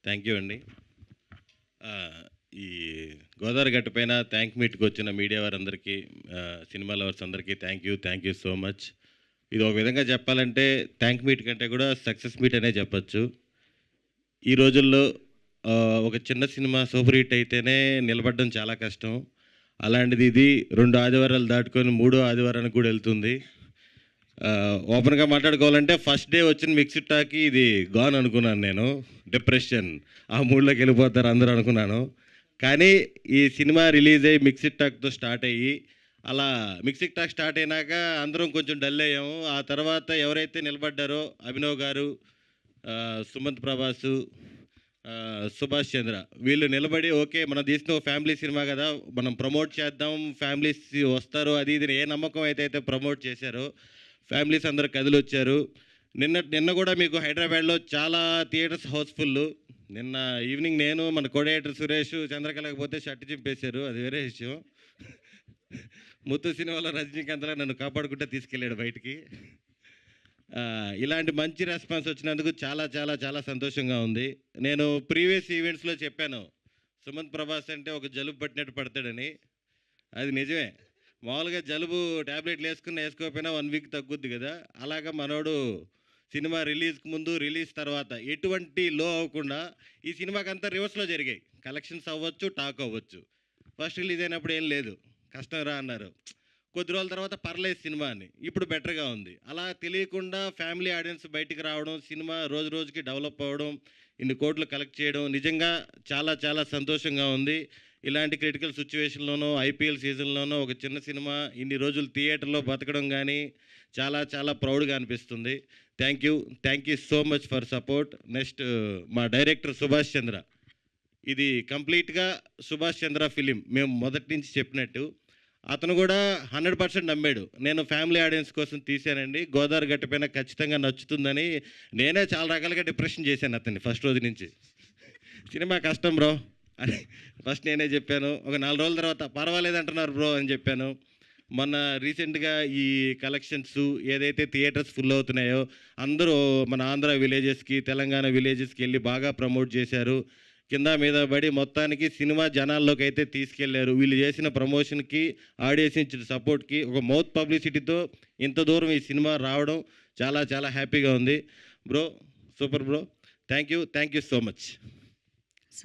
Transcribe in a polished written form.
Thank you అండి. ఈ గోదావరి గట్టు పైన థ్యాంక్ మీట్కి వచ్చిన మీడియా వారందరికీ, సినిమా లవర్స్ అందరికీ థ్యాంక్ యూ సో మచ్. ఇది ఒక విధంగా చెప్పాలంటే థ్యాంక్ మీట్ కంటే కూడా సక్సెస్ మీట్ అనే చెప్పచ్చు. ఈ రోజుల్లో ఒక చిన్న సినిమా సూపర్ హిట్ అయితేనే నిలబడడం చాలా కష్టం. అలాంటిది ఇది 2 ఆదివారాలు దాటుకొని 3వ ఆదివారానికి కూడా వెళ్తుంది. ఓపెన్గా మాట్లాడుకోవాలంటే ఫస్ట్ డే వచ్చిన మిక్స్డ్ టాక్కి ఇది గాన్ అనుకున్నాను నేను. డిప్రెషన్, ఆ మూడ్లోకి వెళ్ళిపోతారు అందరూ అనుకున్నాను. కానీ ఈ సినిమా రిలీజ్ అయ్యి మిక్స్డ్ టాక్తో స్టార్ట్ అయ్యి అలా మిక్స్డ్ టాక్ స్టార్ట్ అయినాక అందరం కొంచెం డల్ అయ్యాము. ఆ తర్వాత ఎవరైతే నిలబడ్డారో అభినవ్ గారు, సుమంత్ ప్రభాసు, సుభాష్ చంద్ర, వీళ్ళు నిలబడి ఓకే మనం తీసిన ఒక ఫ్యామిలీ సినిమా కదా, మనం ప్రమోట్ చేద్దాం, ఫ్యామిలీస్ వస్తారు అది ఇది ఏ నమ్మకం అయితే ప్రమోట్ చేశారో ఫ్యామిలీస్ అందరు కదిలొచ్చారు. నిన్న కూడా మీకు హైదరాబాద్లో చాలా థియేటర్స్ హౌస్ఫుల్. నిన్న ఈవినింగ్ నేను మన కోడేటర్ సురేష్ చంద్రకళకి పోతే షర్ట్ చింపేశారు, అది వేరే విషయం. ముత్తు సినిమాలో రజనీకాంత్లా నన్ను కాపాడుకుంటే తీసుకెళ్ళాడు బయటికి. ఇలాంటి మంచి రెస్పాన్స్ వచ్చినందుకు చాలా చాలా చాలా సంతోషంగా ఉంది. నేను ప్రీవియస్ ఈవెంట్స్లో చెప్పాను సుమంత్ ప్రభాస్ అంటే ఒక జలుబు పట్టినట్టు పడతాడని. అది నిజమే. మామూలుగా జలుబు ట్యాబ్లెట్లు వేసుకోకపోయినా 1 వీక్ తగ్గుద్ది కదా, అలాగా మనోడు సినిమా రిలీజ్కి ముందు రిలీజ్ తర్వాత ఎటువంటి లో అవ్వకుండా ఈ సినిమాకంతా రివర్స్లో జరిగాయి. కలెక్షన్స్ అవ్వచ్చు, టాక్ అవ్వచ్చు. ఫస్ట్ రిలీజ్ అయినప్పుడు ఏం లేదు, కష్టం రా అన్నారు. కొద్ది రోజుల తర్వాత పర్లేదు సినిమా అని, ఇప్పుడు బెటర్గా ఉంది. అలా తెలియకుండా ఫ్యామిలీ ఆడియన్స్ బయటికి రావడం, సినిమా రోజు రోజుకి డెవలప్ అవ్వడం, ఇన్ని కోట్లు కలెక్ట్ చేయడం నిజంగా చాలా చాలా సంతోషంగా ఉంది. ఇలాంటి క్రిటికల్ సిచ్యువేషన్లోనూ ఐపీఎల్ సీజన్లోనూ ఒక చిన్న సినిమా ఇన్ని రోజులు థియేటర్లో బతకడం కానీ చాలా చాలా ప్రౌడ్గా అనిపిస్తుంది. Thank you so much for support. Next మా డైరెక్టర్ సుభాష్ చంద్ర, ఇది కంప్లీట్గా సుభాష్ చంద్ర ఫిలిం. మేము మొదటి నుంచి చెప్పినట్టు అతను కూడా 100% నమ్మాడు. నేను ఫ్యామిలీ ఆడియన్స్ కోసం తీశానండి, గోదావరి గట్టు పైన ఖచ్చితంగా నచ్చుతుందని. నేనే చాలా రకాలుగా డిప్రెషన్ చేశాను అతన్ని ఫస్ట్ రోజు నుంచి. సినిమా కష్టం బ్రో అని ఫస్ట్ నేనే చెప్పాను. ఒక 4 రోజుల తర్వాత పర్వాలేదు అంటున్నారు బ్రో అని చెప్పాను. మొన్న రీసెంట్గా ఈ కలెక్షన్స్ ఏదైతే థియేటర్స్ ఫుల్ అవుతున్నాయో అందరూ మన ఆంధ్ర విలేజెస్కి, తెలంగాణ విలేజెస్కి వెళ్ళి బాగా ప్రమోట్ చేశారు. కింద మీద పడి మొత్తానికి సినిమా జనాల్లోకి అయితే తీసుకెళ్లారు. వీళ్ళు చేసిన ప్రమోషన్కి, ఆడియన్స్ ఇచ్చిన సపోర్ట్కి, ఒక మౌత్ పబ్లిసిటీతో ఇంత దూరం ఈ సినిమా రావడం చాలా చాలా హ్యాపీగా ఉంది. Bro super bro. Thank you so much.